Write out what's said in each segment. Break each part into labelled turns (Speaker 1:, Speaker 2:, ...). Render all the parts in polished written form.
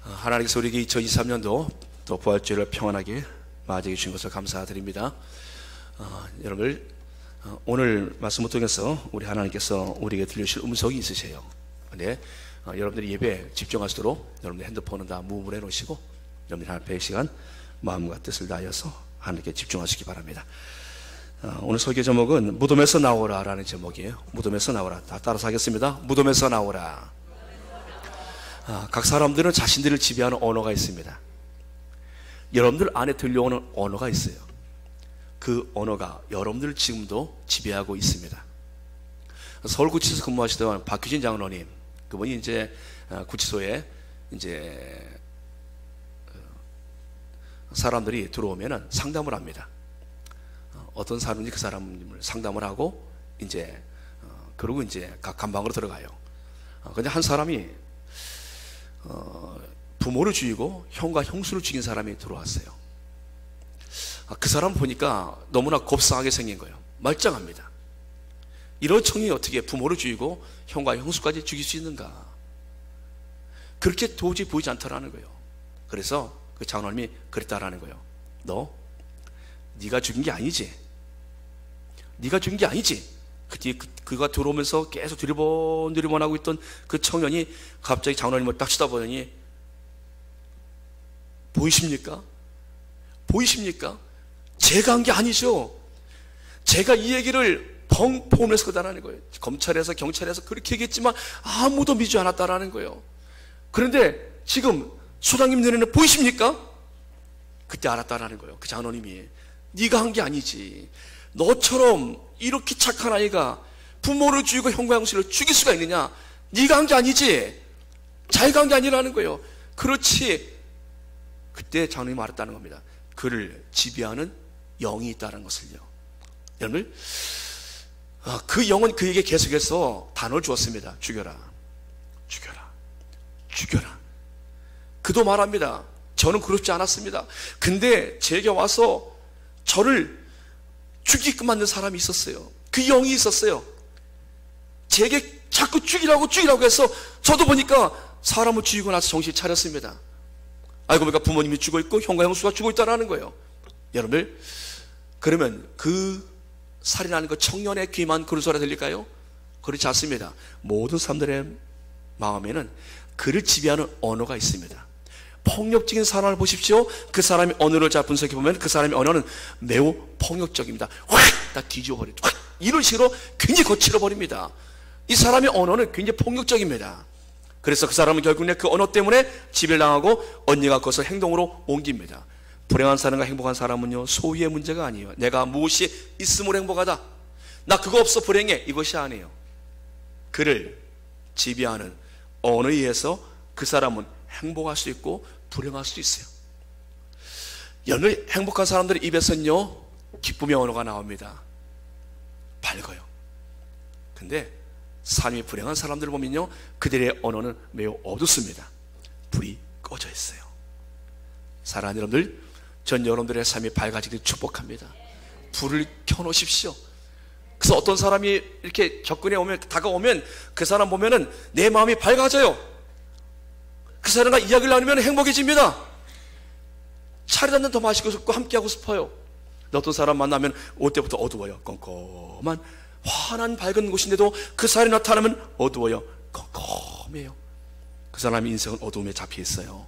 Speaker 1: 하나님께서 우리에게 2023년도 또 부활주일을 평안하게 맞이해 주신 것을 감사드립니다. 여러분들 오늘 말씀을 통해서 우리 하나님께서 우리에게 들려주실 음성이 있으세요. 근데 여러분들이 예배에 집중하시도록 여러분들 핸드폰은 다 무음으로 해놓으시고 여러분들 하나님의 시간 마음과 뜻을 다하여서 하나님께 집중하시기 바랍니다. 오늘 설교 제목은 무덤에서 나오라 라는 제목이에요. 무덤에서 나오라. 다 따라서 하겠습니다. 무덤에서 나오라. 각 사람들은 자신들을 지배하는 언어가 있습니다. 여러분들 안에 들려오는 언어가 있어요. 그 언어가 여러분들을 지금도 지배하고 있습니다. 서울구치소 근무하시던 박규진 장로님, 그분이 이제 구치소에 이제 사람들이 들어오면은 상담을 합니다. 어떤 사람인지 그 사람을 상담을 하고 이제 그러고 이제 각 감방으로 들어가요. 근데 한 사람이 부모를 죽이고 형과 형수를 죽인 사람이 들어왔어요. 그 사람 보니까 너무나 곱상하게 생긴 거예요. 말짱합니다. 이런 청이 어떻게 부모를 죽이고 형과 형수까지 죽일 수 있는가? 그렇게 도저히 보이지 않더라는 거예요. 그래서 그 장로님이 그랬다라는 거예요. 네가 죽인 게 아니지? 네가 죽인 게 아니지? 그가 들어오면서 계속 두리번 하고 있던 그 청년이 갑자기 장로님을 딱 쳐다보더니 보이십니까? 보이십니까? 제가 한 게 아니죠. 제가 이 얘기를 펑펑하면서 그러다라는 거예요. 검찰에서 경찰에서 그렇게 얘기했지만 아무도 믿지 않았다라는 거예요. 그런데 지금 소장님 눈에는 보이십니까? 그때 알았다라는 거예요. 그 장로님이 네가 한 게 아니지. 너처럼 이렇게 착한 아이가 부모를 죽이고 형과 형수를 죽일 수가 있느냐? 네가 한 게 아니지. 자기가 한 게 아니라는 거예요. 그렇지. 그때 장로님이 알았다는 겁니다. 그를 지배하는 영이 있다는 것을요. 여러분들, 그 영은 그에게 계속해서 단어를 주었습니다. 죽여라, 죽여라, 죽여라. 그도 말합니다. 저는 그렇지 않았습니다. 근데 제게 와서 저를 죽이게끔 만든 사람이 있었어요. 그 영이 있었어요. 제게 자꾸 죽이라고 해서 저도 보니까 사람을 죽이고 나서 정신 차렸습니다. 알고 보니까 부모님이 죽어 있고 형과 형수가 죽어 있다는 거예요. 여러분들, 그러면 그 살인하는 그 청년의 귀만 그런 소리가 들릴까요? 그렇지 않습니다. 모든 사람들의 마음에는 그를 지배하는 언어가 있습니다. 폭력적인 사람을 보십시오. 그 사람의 언어를 잘 분석해 보면 그 사람의 언어는 매우 폭력적입니다. 확! 다 뒤집어버려요. 확! 이런 식으로 굉장히 거칠어버립니다. 이 사람의 언어는 굉장히 폭력적입니다. 그래서 그 사람은 결국에 그 언어 때문에 지배를 당하고 언니가 그것을 행동으로 옮깁니다. 불행한 사람과 행복한 사람은요, 소유의 문제가 아니에요. 내가 무엇이 있음으로 행복하다, 나 그거 없어 불행해, 이것이 아니에요. 그를 지배하는 언어에 의해서 그 사람은 행복할 수 있고 불행할 수 있어요. 여러분, 행복한 사람들의 입에서는요, 기쁨의 언어가 나옵니다. 밝아요. 근데 삶이 불행한 사람들을 보면요, 그들의 언어는 매우 어둡습니다. 불이 꺼져 있어요. 사랑하는 여러분들, 전 여러분들의 삶이 밝아지길 축복합니다. 불을 켜놓으십시오. 그래서 어떤 사람이 이렇게 접근해 오면, 다가오면 그 사람 보면은 내 마음이 밝아져요. 그 사람과 이야기를 나누면 행복해집니다. 차를 한잔 더 마시고 싶고 함께하고 싶어요. 어떤 사람 만나면 올 때부터 어두워요. 컴컴한 환한 밝은 곳인데도 그 사람이 나타나면 어두워요. 컴컴해요. 그 사람의 인생은 어두움에 잡혀 있어요.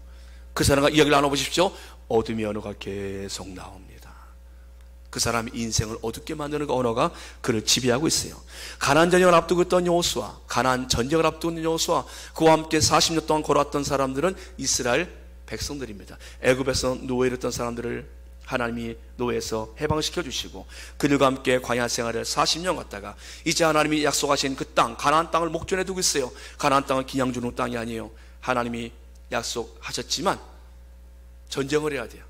Speaker 1: 그 사람과 이야기를 나눠보십시오. 어둠의 언어가 계속 나옵니다. 그 사람의 인생을 어둡게 만드는 그 언어가 그를 지배하고 있어요. 가나안 전쟁을 앞두고 있던 여호수아, 가나안 전쟁을 앞두고 있는 여호수아, 그와 함께 40년 동안 걸어왔던 사람들은 이스라엘 백성들입니다. 애굽에서 노예를 했던 사람들을 하나님이 노예에서 해방시켜 주시고 그들과 함께 광야 생활을 40년 갔다가 이제 하나님이 약속하신 그 땅, 가나안 땅을 목전에 두고 있어요. 가나안 땅은 그냥 주는 땅이 아니에요. 하나님이 약속하셨지만 전쟁을 해야 돼요.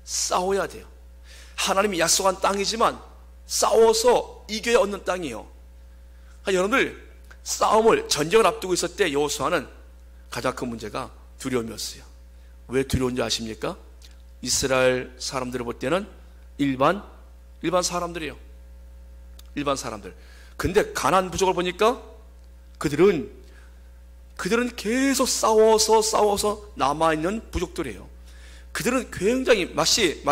Speaker 1: 싸워야 돼요. 하나님이 약속한 땅이지만 싸워서 이겨야 얻는 땅이에요. 여러분들, 전쟁을 앞두고 있을 때 여호수아는 가장 큰 문제가 두려움이었어요. 왜 두려운지 아십니까? 이스라엘 사람들을 볼 때는 일반 사람들이에요. 일반 사람들. 근데 가나안 부족을 보니까 그들은 그들은 계속 싸워서 남아있는 부족들이에요. 그들은 굉장히 마치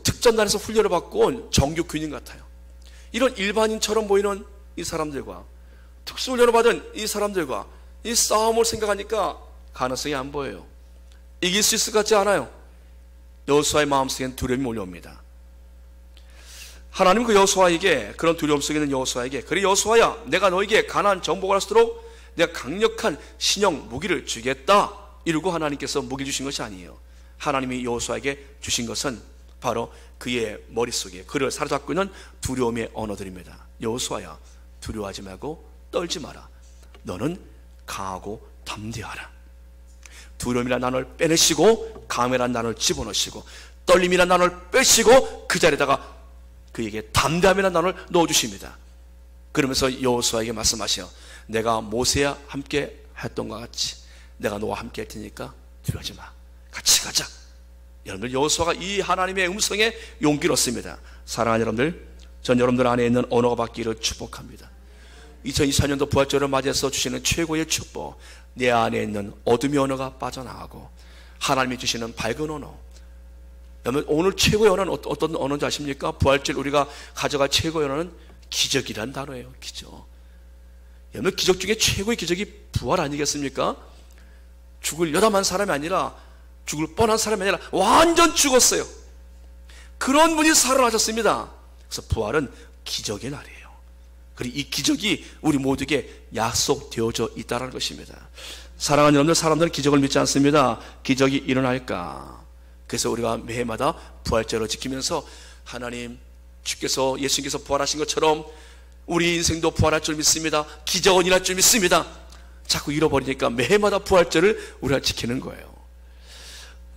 Speaker 1: 특전단에서 훈련을 받고 온 정규 군인 같아요. 이런 일반인처럼 보이는 이 사람들과 특수훈련을 받은 이 사람들과 이 싸움을 생각하니까 가능성이 안 보여요. 이길 수 있을 것 같지 않아요. 여호수아의 마음속엔 두려움이 몰려옵니다. 하나님 그 여호수아에게, 그런 두려움 속에 있는 여호수아에게, 그래 여호수아야, 내가 너에게 가나안 정복을 할 수 있도록 내가 강력한 신형 무기를 주겠다, 이러고 하나님께서 무기를 주신 것이 아니에요. 하나님이 여호수아에게 주신 것은 바로 그의 머릿속에 그를 사로잡고 있는 두려움의 언어들입니다. 여호수아야, 두려워하지 말고 떨지 마라. 너는 강하고 담대하라. 두려움이란 단어를 빼내시고 감회란 단어를 집어넣으시고 떨림이란 단어를 빼시고 그 자리에다가 그에게 담대함이란 단어를 넣어주십니다. 그러면서 여호수아에게 말씀하셔. 내가 모세와 함께 했던 것 같이 내가 너와 함께 할 테니까 두려워하지 마. 같이 가자. 여러분들, 여호수아가 이 하나님의 음성에 용기를 얻습니다. 사랑하는 여러분들, 전 여러분들 안에 있는 언어가 바뀌기를 축복합니다. 2024년도 부활절을 맞이해서 주시는 최고의 축복, 내 안에 있는 어둠의 언어가 빠져나가고 하나님이 주시는 밝은 언어. 여러분, 오늘 최고의 언어는 어떤 언어인지 아십니까? 부활절 우리가 가져갈 최고의 언어는 기적이란 단어예요. 기적. 여러분, 기적 중에 최고의 기적이 부활 아니겠습니까? 죽을 여담한 사람이 아니라, 죽을 뻔한 사람이 아니라 완전 죽었어요. 그런 분이 살아나셨습니다. 그래서 부활은 기적의 날이에요. 그리고 이 기적이 우리 모두에게 약속되어져 있다는 것입니다. 사랑하는 여러분들, 사람들은 기적을 믿지 않습니다. 기적이 일어날까? 그래서 우리가 매해마다 부활절을 지키면서 하나님, 주께서, 예수님께서 부활하신 것처럼 우리 인생도 부활할 줄 믿습니다. 기적은 일어날 줄 믿습니다. 자꾸 잃어버리니까 매해마다 부활절을 우리가 지키는 거예요.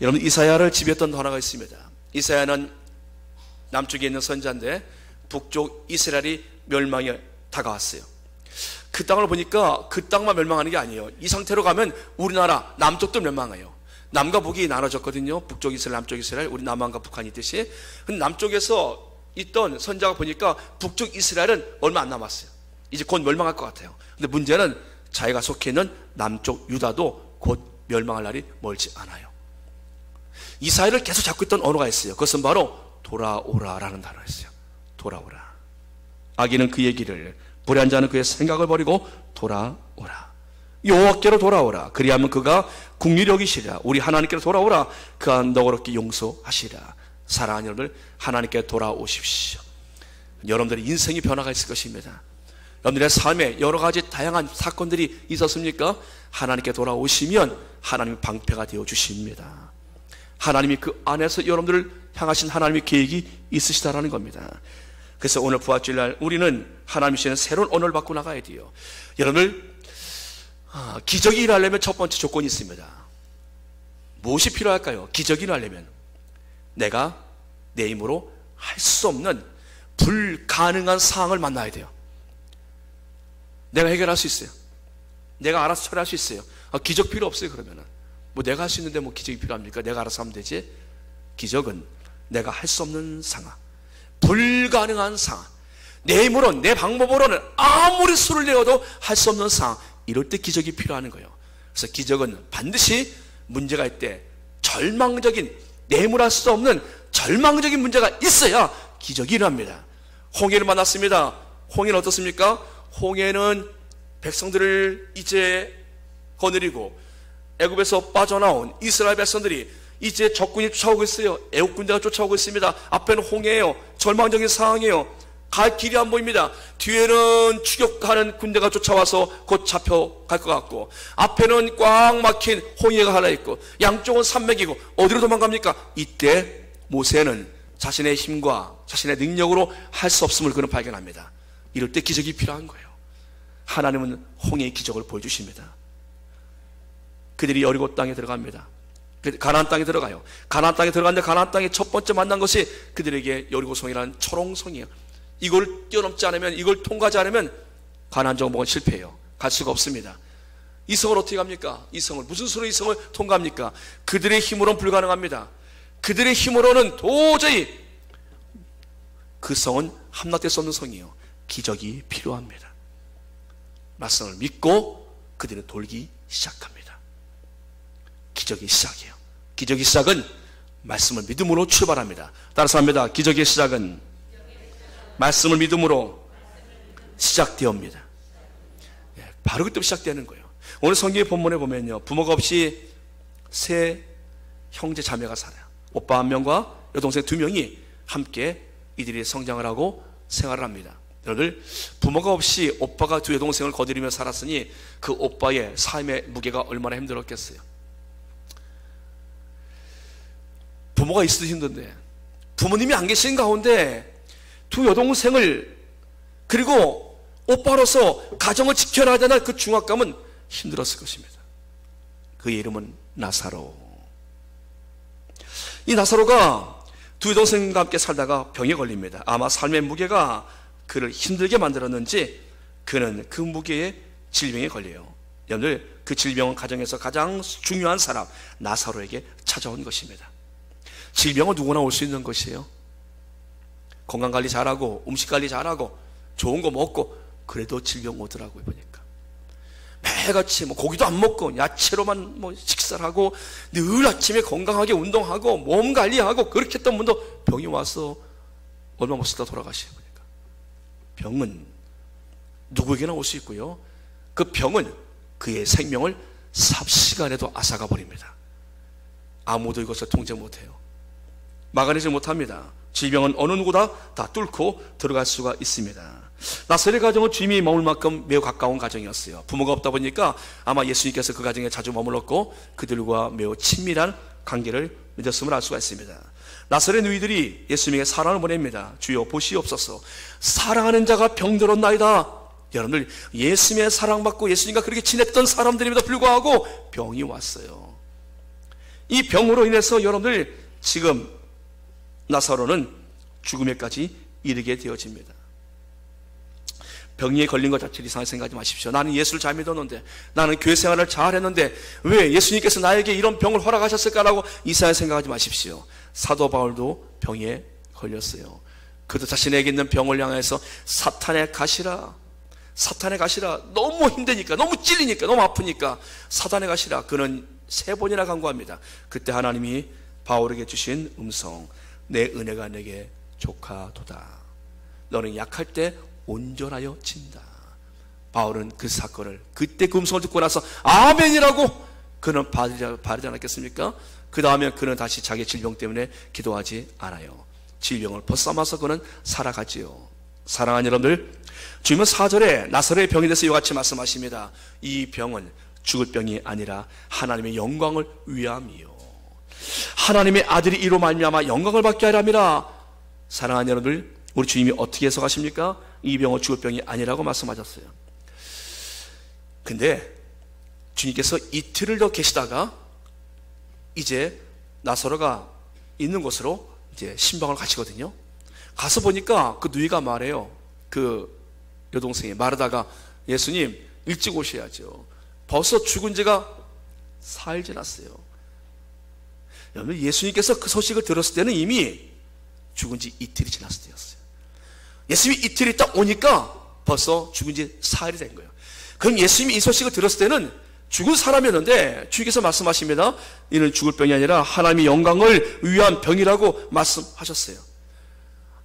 Speaker 1: 여러분, 이사야를 지배했던 하나가 있습니다. 이사야는 남쪽에 있는 선지자인데 북쪽 이스라엘이 멸망이 다가왔어요. 그 땅을 보니까 그 땅만 멸망하는 게 아니에요. 이 상태로 가면 우리나라 남쪽도 멸망해요. 남과 북이 나눠졌거든요. 북쪽 이스라엘, 남쪽 이스라엘, 우리 남한과 북한이 있듯이. 근데 남쪽에서 있던 선자가 보니까 북쪽 이스라엘은 얼마 안 남았어요. 이제 곧 멸망할 것 같아요. 근데 문제는 자기가 속해 있는 남쪽 유다도 곧 멸망할 날이 멀지 않아요. 이사야를 계속 잡고 있던 언어가 있어요. 그것은 바로 돌아오라라는 단어였어요. 돌아오라. 악인은 그의 길을, 불의한 자는 그의 생각을 버리고 돌아오라. 여호와께로 돌아오라. 그리하면 그가 긍휼히 여기시리라. 우리 하나님께로 돌아오라. 그가 너그럽게 용서하시리라. 사랑하는 여러분들, 하나님께 돌아오십시오. 여러분들의 인생의 변화가 있을 것입니다. 여러분들의 삶에 여러 가지 다양한 사건들이 있었습니까? 하나님께 돌아오시면 하나님이 방패가 되어 주십니다. 하나님이 그 안에서 여러분들을 향하신 하나님의 계획이 있으시다라는 겁니다. 그래서 오늘 부활주일날 우리는 하나님이 주시는 새로운 언어를 받고 나가야 돼요. 여러분들, 기적이 일어나려면 첫 번째 조건이 있습니다. 무엇이 필요할까요? 기적이 일어나려면 내가 내 힘으로 할 수 없는 불가능한 상황을 만나야 돼요. 내가 해결할 수 있어요. 내가 알아서 처리할 수 있어요. 기적 필요 없어요. 그러면은 뭐 내가 할 수 있는데 뭐 기적이 필요합니까? 내가 알아서 하면 되지. 기적은 내가 할 수 없는 상황, 불가능한 상황, 내 힘으로, 내 방법으로는 아무리 수를 내어도 할 수 없는 상황, 이럴 때 기적이 필요한 거예요. 그래서 기적은 반드시 문제가 있을 때 절망적인, 내 힘으로 할 수 없는 절망적인 문제가 있어야 기적이 일어납니다. 홍해를 만났습니다. 홍해는 어떻습니까? 홍해는 백성들을 이제 거느리고 애굽에서 빠져나온 이스라엘 백성들이 이제 적군이 쫓아오고 있어요. 애국 군대가 쫓아오고 있습니다. 앞에는 홍해예요. 절망적인 상황이에요. 갈 길이 안 보입니다. 뒤에는 추격하는 군대가 쫓아와서 곧 잡혀갈 것 같고, 앞에는 꽉 막힌 홍해가 하나 있고, 양쪽은 산맥이고, 어디로 도망갑니까? 이때 모세는 자신의 힘과 자신의 능력으로 할 수 없음을 그는 발견합니다. 이럴 때 기적이 필요한 거예요. 하나님은 홍해의 기적을 보여주십니다. 그들이 여리고 땅에 들어갑니다. 가나안 땅에 들어가요. 가나안 땅에 들어갔는데 가나안 땅에 첫 번째 만난 것이 그들에게 여리고성이라는 초롱성이에요. 이걸 뛰어넘지 않으면, 이걸 통과하지 않으면 가나안 정복은 실패해요. 갈 수가 없습니다. 이 성을 어떻게 갑니까? 이 성을 무슨 수로 이 성을 통과합니까? 그들의 힘으로는 불가능합니다. 그들의 힘으로는 도저히 그 성은 함락될 수 없는 성이에요. 기적이 필요합니다. 말씀을 믿고 그들은 돌기 시작합니다. 기적의 시작이에요. 기적의 시작은 말씀을 믿음으로 출발합니다. 따라서 합니다. 기적의 시작은 말씀을 믿음으로 시작되옵니다. 바로 그때부터 시작되는 거예요. 오늘 성경의 본문에 보면요, 부모가 없이 세 형제 자매가 살아요. 오빠 한 명과 여동생 두 명이 함께 이들이 성장을 하고 생활을 합니다. 여러분들, 부모가 없이 오빠가 두 여동생을 거느리며 살았으니 그 오빠의 삶의 무게가 얼마나 힘들었겠어요. 부모가 있어도 힘든데, 부모님이 안 계신 가운데 두 여동생을, 그리고 오빠로서 가정을 지켜놔야 되는 그 중압감은 힘들었을 것입니다. 그의 이름은 나사로. 이 나사로가 두 여동생과 함께 살다가 병에 걸립니다. 아마 삶의 무게가 그를 힘들게 만들었는지 그는 그 무게의 질병에 걸려요. 여러분들, 그 질병은 가정에서 가장 중요한 사람 나사로에게 찾아온 것입니다. 질병은 누구나 올 수 있는 것이에요. 건강관리 잘하고 음식관리 잘하고 좋은 거 먹고 그래도 질병 오더라고요. 보니까 매일같이 고기도 안 먹고 야채로만 식사를 하고 늘 아침에 건강하게 운동하고 몸 관리하고 그렇게 했던 분도 병이 와서 얼마 못 쓰다 돌아가시고. 보니까 병은 누구에게나 올 수 있고요, 그 병은 그의 생명을 삽시간에도 앗아가 버립니다. 아무도 이것을 통제 못해요. 막아내지 못합니다. 질병은 어느 누구나 다 뚫고 들어갈 수가 있습니다. 나사로의 가정은 주님이 머물 만큼 매우 가까운 가정이었어요. 부모가 없다 보니까 아마 예수님께서 그 가정에 자주 머물렀고 그들과 매우 친밀한 관계를 맺었음을 알 수가 있습니다. 나사로의 누이들이 예수님에게 사랑을 보냅니다. 주여 보시옵소서, 사랑하는 자가 병들었나이다. 여러분들, 예수님의 사랑받고 예수님과 그렇게 친했던 사람들임에도 불구하고 병이 왔어요. 이 병으로 인해서 여러분들, 지금 나사로는 죽음에까지 이르게 되어집니다. 병에 걸린 것 자체를 이상하게 생각하지 마십시오. 나는 예수를 잘 믿었는데, 나는 교회 생활을 잘 했는데 왜 예수님께서 나에게 이런 병을 허락하셨을까라고 이상하게 생각하지 마십시오. 사도 바울도 병에 걸렸어요. 그도 자신에게 있는 병을 향해서 사탄의 가시라, 사탄의 가시라, 너무 힘드니까, 너무 찔리니까, 너무 아프니까 사탄의 가시라, 그는 3번이나 간구합니다. 그때 하나님이 바울에게 주신 음성, 내 은혜가 내게 족하도다. 너는 약할 때 온전하여 진다. 바울은 그 사건을, 그때 그 음성을 듣고 나서 아멘이라고 그는 바르지 않았겠습니까? 그 다음에 그는 다시 자기 질병 때문에 기도하지 않아요. 질병을 벗삼아서 그는 살아가지요. 사랑하는 여러분들, 주님은 4절에 나사로의 병에 대해서 이와 같이 말씀하십니다. 이 병은 죽을 병이 아니라 하나님의 영광을 위함이요, 하나님의 아들이 이로 말미암아 영광을 받게 하려 함이라. 사랑하는 여러분들, 우리 주님이 어떻게 해석하십니까? 이 병은 죽을 병이 아니라고 말씀하셨어요. 근데 주님께서 이틀을 더 계시다가 이제 나사로가 있는 곳으로 이제 신방을 가시거든요. 가서 보니까 그 누이가 말해요. 그 여동생이 마르다가, 예수님 일찍 오셔야죠. 벌써 죽은 지가 4일 지났어요. 여러분, 예수님께서 그 소식을 들었을 때는 이미 죽은 지 이틀이 지났을 때였어요. 예수님이 이틀이 딱 오니까 벌써 죽은 지 4일이 된 거예요. 그럼 예수님이 이 소식을 들었을 때는 죽은 사람이었는데 주님께서 말씀하십니다. 이는 죽을 병이 아니라 하나님의 영광을 위한 병이라고 말씀하셨어요.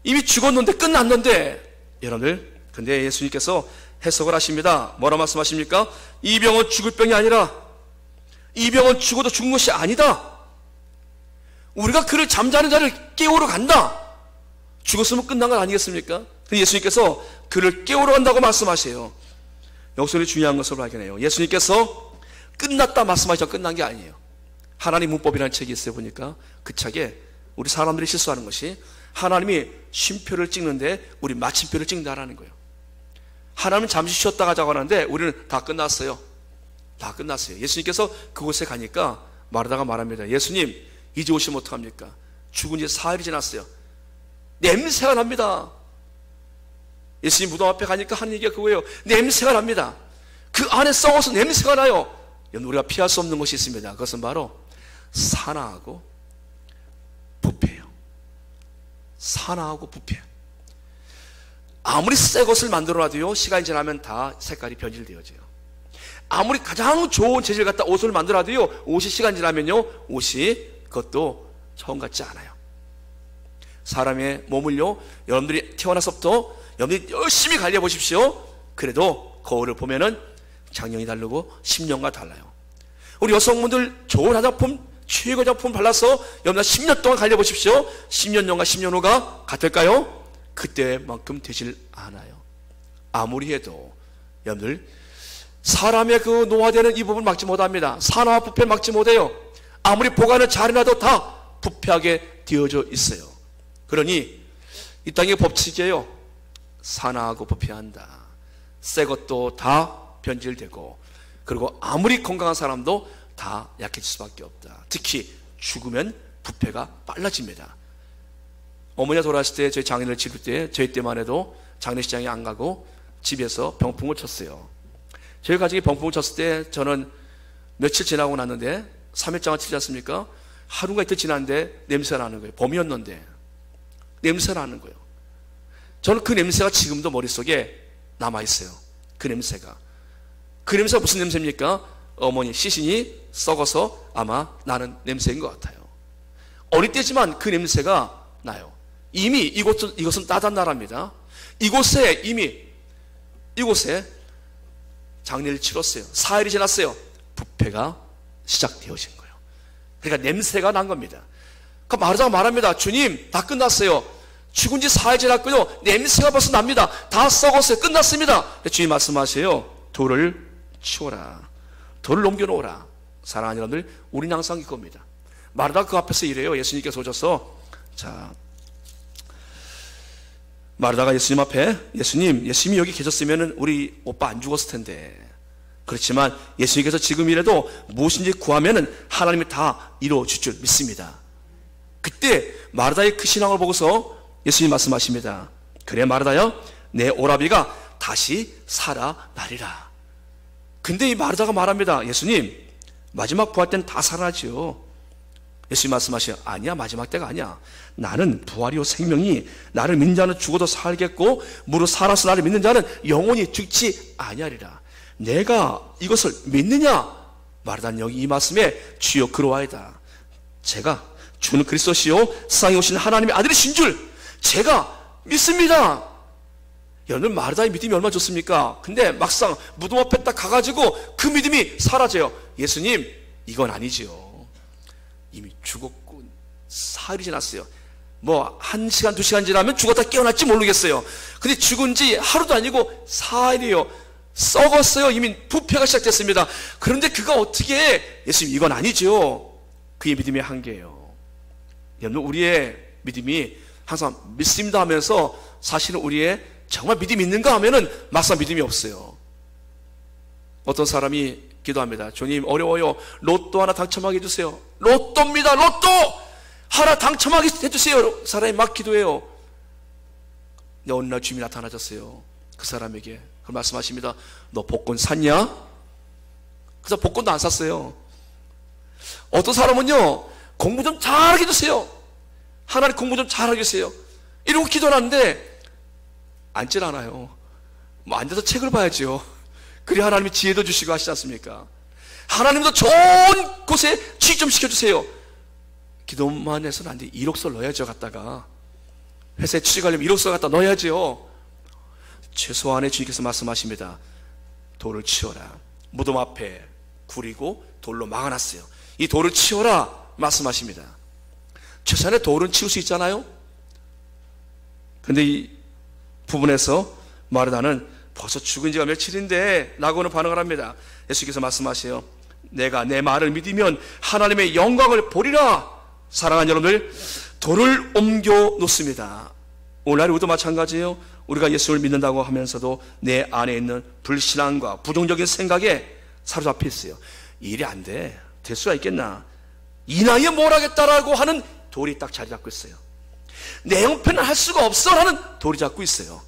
Speaker 1: 이미 죽었는데, 끝났는데, 여러분들, 근데 예수님께서 해석을 하십니다. 뭐라 말씀하십니까? 이 병은 죽을 병이 아니라, 이 병은 죽어도 죽은 것이 아니다. 우리가 그를 잠자는 자를 깨우러 간다. 죽었으면 끝난 건 아니겠습니까? 예수님께서 그를 깨우러 간다고 말씀하세요. 여기서 우리 중요한 것을 발견해요. 예수님께서 끝났다 말씀하시죠. 끝난 게 아니에요. 하나님 문법이라는 책이 있어요. 보니까 그 책에 우리 사람들이 실수하는 것이, 하나님이 쉼표를 찍는데 우리 마침표를 찍는다라는 거예요. 하나님은 잠시 쉬었다 가자고 하는데 우리는 다 끝났어요. 다 끝났어요. 예수님께서 그곳에 가니까 마르다가 말합니다. 예수님, 이제 오시면 어떡합니까? 죽은 지 4일이 지났어요. 냄새가 납니다. 예수님 무덤 앞에 가니까 하는 얘기가 그거예요. 냄새가 납니다. 그 안에 썩어서 냄새가 나요. 우리가 피할 수 없는 것이 있습니다. 그것은 바로 산화하고 부패예요. 산화하고 부패. 아무리 새 것을 만들어놔도요, 시간이 지나면 다 색깔이 변질되어져요. 아무리 가장 좋은 재질 갖다 옷을 만들어놔도요, 옷이 시간 지나면요, 옷이 그것도 처음 같지 않아요. 사람의 몸을요, 여러분들이 태어나서부터 여러분들이 열심히 관리해 보십시오. 그래도 거울을 보면은 작년이 다르고 10년과 달라요. 우리 여성분들 좋은 화장품, 최고 화장품 발라서 여러분들 10년 동안 관리해 보십시오. 10년 전과 10년 후가 같을까요? 그때만큼 되질 않아요. 아무리 해도 여러분들 사람의 그 노화되는 이 부분을 막지 못합니다. 산화와 부패를 막지 못해요. 아무리 보관을 잘해놔도 다 부패하게 되어져 있어요. 그러니 이 땅의 법칙이에요. 산화하고 부패한다. 새 것도 다 변질되고, 그리고 아무리 건강한 사람도 다 약해질 수밖에 없다. 특히 죽으면 부패가 빨라집니다. 어머니가 돌아가실 때 저희 장인을 치를 때, 저희 때만 해도 장례식장에 안 가고 집에서 병풍을 쳤어요. 저희 가족이 병풍을 쳤을 때 저는 며칠 지나고 났는데 3일장을 치지 않습니까? 하루가 이틀 지났는데 냄새가 나는 거예요. 봄이었는데 냄새가 나는 거예요. 저는 그 냄새가 지금도 머릿속에 남아있어요. 그 냄새가 무슨 냄새입니까? 어머니 시신이 썩어서 아마 나는 냄새인 것 같아요. 어릴 때지만 그 냄새가 나요. 이미 이것은 따뜻한 나라입니다. 이곳에 장례를 치렀어요. 4일이 지났어요. 부패가 시작되어진 거예요. 그러니까 냄새가 난 겁니다. 그 마르다가 말합니다. 주님, 다 끝났어요. 죽은 지 4일 지났고요, 냄새가 벌써 납니다. 다 썩었어요. 끝났습니다. 주님 말씀하세요. 돌을 치워라. 돌을 넘겨놓으라. 사랑하는 여러분들, 우리는 항상 이겁니다. 마르다가 그 앞에서 이래요. 예수님께서 오셔서, 자, 마르다가 예수님 앞에, 예수님이 여기 계셨으면 우리 오빠 안 죽었을 텐데, 그렇지만 예수님께서 지금이라도 무엇인지 구하면은 하나님이 다 이루어 줄 줄 믿습니다. 그때 마르다의 그 신앙을 보고서 예수님 말씀하십니다. 그래 마르다여, 내 오라비가 다시 살아나리라. 근데 이 마르다가 말합니다. 예수님, 마지막 부활 때는 다 살아나죠. 예수님 말씀하셔요. 아니야, 마지막 때가 아니야. 나는 부활이요 생명이, 나를 믿는 자는 죽어도 살겠고 무릇 살아서 나를 믿는 자는 영원히 죽지 아니하리라. 내가 이것을 믿느냐? 마르다는 여기 이 말씀에 주여 그러하이다. 제가 주는 그리스도시요 세상에 오신 하나님의 아들이신 줄 제가 믿습니다. 여러분, 마르다의 믿음이 얼마나 좋습니까? 근데 막상 무덤 앞에 딱 가가지고 그 믿음이 사라져요. 예수님, 이건 아니지요. 이미 죽었고 4일이 지났어요. 뭐 1시간 2시간 지나면 죽었다 깨어날지 모르겠어요. 근데 죽은 지 하루도 아니고 4일이에요. 썩었어요. 이미 부패가 시작됐습니다. 그런데 그가 어떻게 해? 예수님, 이건 아니죠. 그의 믿음의 한계예요. 여러분, 우리의 믿음이 항상 믿습니다 하면서 사실은 우리의 정말 믿음이 있는가 하면은 막상 믿음이 없어요. 어떤 사람이 기도합니다. 주님, 어려워요. 로또 하나 당첨하게 해주세요. 로또입니다. 로또 하나 당첨하게 해주세요. 사람이 막 기도해요. 근데 어느 날 주님이 나타나셨어요. 그 사람에게 그 말씀하십니다. 너 복권 샀냐? 그래서 복권도 안 샀어요. 어떤 사람은요, 공부 좀 잘하게 해주세요. 하나님 공부 좀 잘하게 해주세요. 이러고 기도하는데 앉질 않아요. 뭐 앉아서 책을 봐야죠. 그래 하나님이 지혜도 주시고 하시지 않습니까? 하나님도 좋은 곳에 취직 좀 시켜주세요. 기도만 해서는 안 돼. 이력서 넣어야죠. 갖다가 회사에 취직하려면 이력서 갖다 넣어야죠. 최소한의 주님께서 말씀하십니다. 돌을 치워라. 무덤 앞에 구리고 돌로 막아놨어요. 이 돌을 치워라 말씀하십니다. 최소한의 돌은 치울 수 있잖아요. 그런데 이 부분에서 마르다는 벌써 죽은 지가 며칠인데 라고는 반응을 합니다. 예수께서 말씀하세요. 내가 내 말을 믿으면 하나님의 영광을 보리라. 사랑하는 여러분들, 돌을 옮겨 놓습니다. 오늘 우리도 마찬가지예요. 우리가 예수를 믿는다고 하면서도 내 안에 있는 불신앙과 부정적인 생각에 사로잡혀 있어요. 일이 안 돼. 될 수가 있겠나. 이 나이에 뭘 하겠다라고 하는 돌이 딱 자리 잡고 있어요. 내 형편은 할 수가 없어 라는 돌이 잡고 있어요.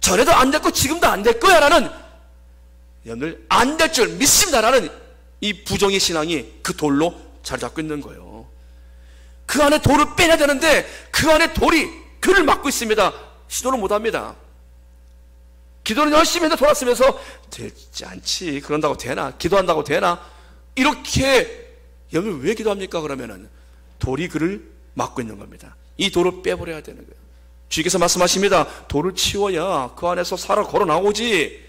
Speaker 1: 전에도 안 됐고 지금도 안 될 거야 라는, 여러분들 안 될 줄 믿습니다 라는 이 부정의 신앙이 그 돌로 자리 잡고 있는 거예요. 그 안에 돌을 빼내야 되는데 그 안에 돌이 그를 막고 있습니다. 시도를 못합니다. 기도는 열심히 했는데 돌았으면서 되지 않지. 그런다고 되나? 기도한다고 되나? 이렇게 여러분 왜 기도합니까? 그러면은 돌이 그를 막고 있는 겁니다. 이 돌을 빼버려야 되는 거예요. 주께서 말씀하십니다. 돌을 치워야 그 안에서 살아 걸어 나오지.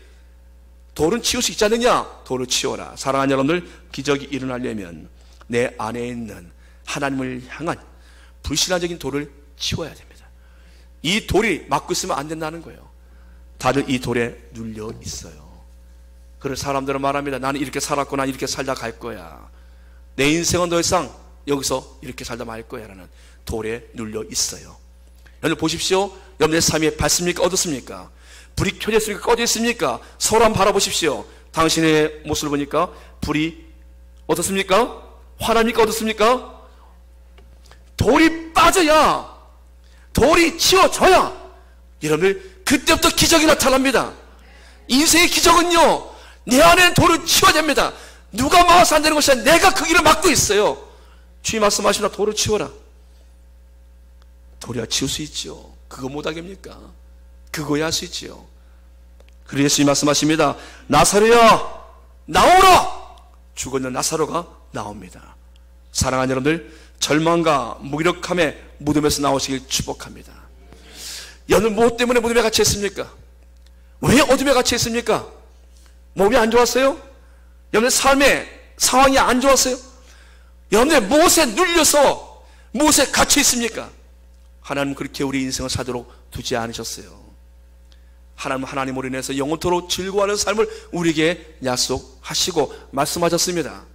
Speaker 1: 돌은 치울 수 있지 않느냐? 돌을 치워라. 사랑하는 여러분들, 기적이 일어나려면 내 안에 있는 하나님을 향한 불신앙적인 돌을 치워야 됩니다. 이 돌이 막고 있으면 안 된다는 거예요. 다들 이 돌에 눌려 있어요. 그래서 사람들은 말합니다. 나는 이렇게 살았고 난 이렇게 살다 갈 거야. 내 인생은 더 이상 여기서 이렇게 살다 말 거야 라는 돌에 눌려 있어요. 여러분 보십시오. 여러분의 삶이 밝습니까? 어둡습니까? 불이 켜져 있습니까? 꺼져 있습니까? 서로 한번 바라보십시오. 당신의 모습을 보니까 불이 어떻습니까? 화납니까? 어떻습니까? 돌이 빠져야, 돌이 치워져야 여러분들 그때부터 기적이 나타납니다. 인생의 기적은요, 내 안에는 돌을 치워야 됩니다. 누가 막아서 안 되는 것이 아니라 내가 그 길을 막고 있어요. 주님 말씀하시나 돌을 치워라. 돌이야 치울 수 있죠. 그거 못하겠습니까? 그거야 할 수 있지요. 그래서 예수님 말씀하십니다. 나사로야 나오라. 죽었는 나사로가 나옵니다. 사랑하는 여러분들, 절망과 무기력함의 무덤에서 나오시길 축복합니다. 여러분 무엇 때문에 무덤에 갇혀 있습니까? 왜 어둠에 갇혀 있습니까? 몸이 안 좋았어요? 여러분의 삶의 상황이 안 좋았어요? 여러분의 무엇에 눌려서 무엇에 갇혀 있습니까? 하나님은 그렇게 우리 인생을 사도록 두지 않으셨어요. 하나님은 하나님으로 인해서 영원토록 즐거워하는 삶을 우리에게 약속하시고 말씀하셨습니다.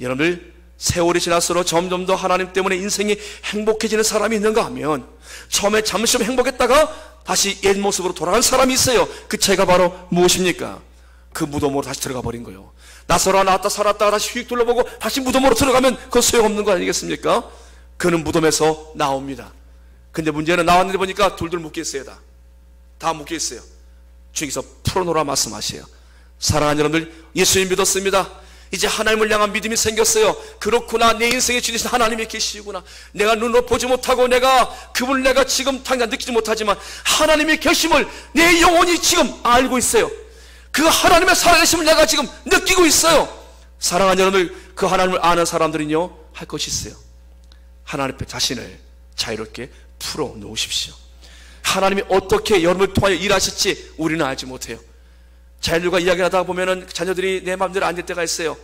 Speaker 1: 여러분들, 세월이 지날수록 점점 더 하나님 때문에 인생이 행복해지는 사람이 있는가 하면, 처음에 잠시 행복했다가 다시 옛 모습으로 돌아간 사람이 있어요. 그 차이가 바로 무엇입니까? 그 무덤으로 다시 들어가 버린 거예요. 나서라 나왔다 살았다가 다시 휙 둘러보고 다시 무덤으로 들어가면 그거 소용없는 거 아니겠습니까? 그는 무덤에서 나옵니다. 근데 문제는 나왔는데 보니까 둘둘 묶여 있어요. 다 묶여 있어요. 주님께서 풀어놓으라 말씀하세요. 사랑하는 여러분들, 예수님 믿었습니다. 이제 하나님을 향한 믿음이 생겼어요. 그렇구나, 내 인생에 주신 하나님이 계시구나. 내가 눈으로 보지 못하고 내가 그분을 내가 지금 당장 느끼지 못하지만 하나님의 결심을 내 영혼이 지금 알고 있어요. 그 하나님의 살아계심을 내가 지금 느끼고 있어요. 사랑하는 여러분들, 그 하나님을 아는 사람들은요 할 것이 있어요. 하나님 앞에 자신을 자유롭게 풀어 놓으십시오. 하나님이 어떻게 여러분을 통하여 일하실지 우리는 알지 못해요. 자녀들과 이야기를 하다 보면은 자녀들이 내 마음대로 안 될 때가 있어요.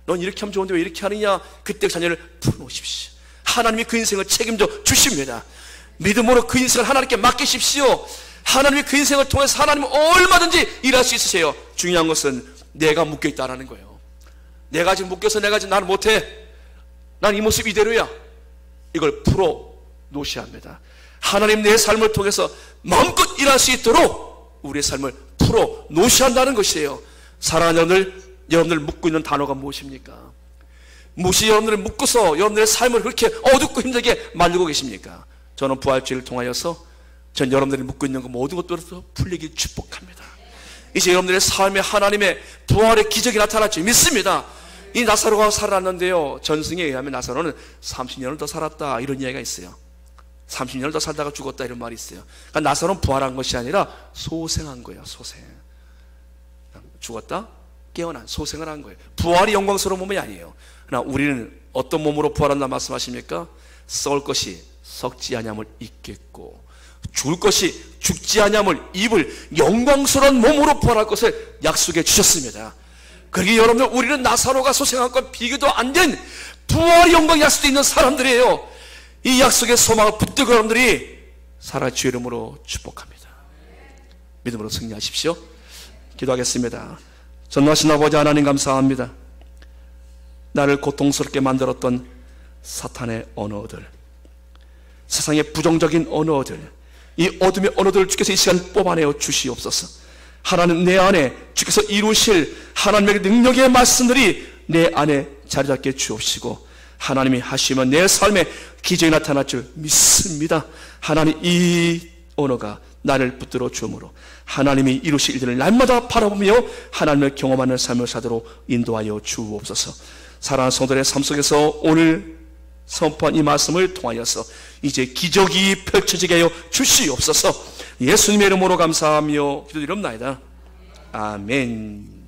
Speaker 1: 넌 이렇게 하면 좋은데 왜 이렇게 하느냐? 그때 자녀를 풀어놓으십시오. 하나님이 그 인생을 책임져 주십니다. 믿음으로 그 인생을 하나님께 맡기십시오. 하나님이 그 인생을 통해서 하나님은 얼마든지 일할 수 있으세요. 중요한 것은 내가 묶여있다는 거예요. 내가 지금 묶여서 내가 지금 나는 못해, 난 이 모습 이대로야, 이걸 풀어놓으셔야 합니다. 하나님 내 삶을 통해서 마음껏 일할 수 있도록 우리의 삶을 풀어놓으셔야 한다는 것이에요. 사랑하는 여러분들 묶고 있는 단어가 무엇입니까? 무엇이 여러분들을 묶어서 여러분들의 삶을 그렇게 어둡고 힘들게 만들고 계십니까? 저는 부활주의를 통하여서 전 여러분들이 묶고 있는 그 모든 것들에서 풀리길 축복합니다. 이제 여러분들의 삶에 하나님의 부활의 기적이 나타났죠. 믿습니다. 이 나사로가 살아났는데요, 전승에 의하면 나사로는 30년을 더 살았다, 이런 이야기가 있어요. 30년을 더 살다가 죽었다, 이런 말이 있어요. 그러니까 나사로는 부활한 것이 아니라 소생한 거예요. 소생. 죽었다 깨어난 소생을 한 거예요. 부활이 영광스러운 몸이 아니에요. 그러나 우리는 어떤 몸으로 부활한다 말씀하십니까? 썩을 것이 썩지 아니함을 입겠고 죽을 것이 죽지 아니함을 입을 영광스러운 몸으로 부활할 것을 약속해 주셨습니다. 그러기에 여러분들, 우리는 나사로가 소생한 것 비교도 안 된 부활의 영광이 약속되어 있는 사람들이에요. 이 약속의 소망을 붙들고 여러분들이 살아 주의 이름으로 축복합니다. 믿음으로 승리하십시오. 기도하겠습니다. 전능하신 아버지 하나님, 감사합니다. 나를 고통스럽게 만들었던 사탄의 언어들, 세상의 부정적인 언어들, 이 어둠의 언어들을 주께서 이 시간 뽑아내어 주시옵소서. 하나님, 내 안에 주께서 이루실 하나님의 능력의 말씀들이 내 안에 자리 잡게 주옵시고, 하나님이 하시면 내 삶에 기적이 나타날 줄 믿습니다. 하나님, 이 언어가 나를 붙들어 주므로 하나님이 이루실 일들을 날마다 바라보며 하나님을 경험하는 삶을 사도록 인도하여 주옵소서. 사랑하는 성도들의 삶 속에서 오늘 선포한 이 말씀을 통하여서 이제 기적이 펼쳐지게 하여 주시옵소서. 예수님의 이름으로 감사하며 기도드립니다. 아멘.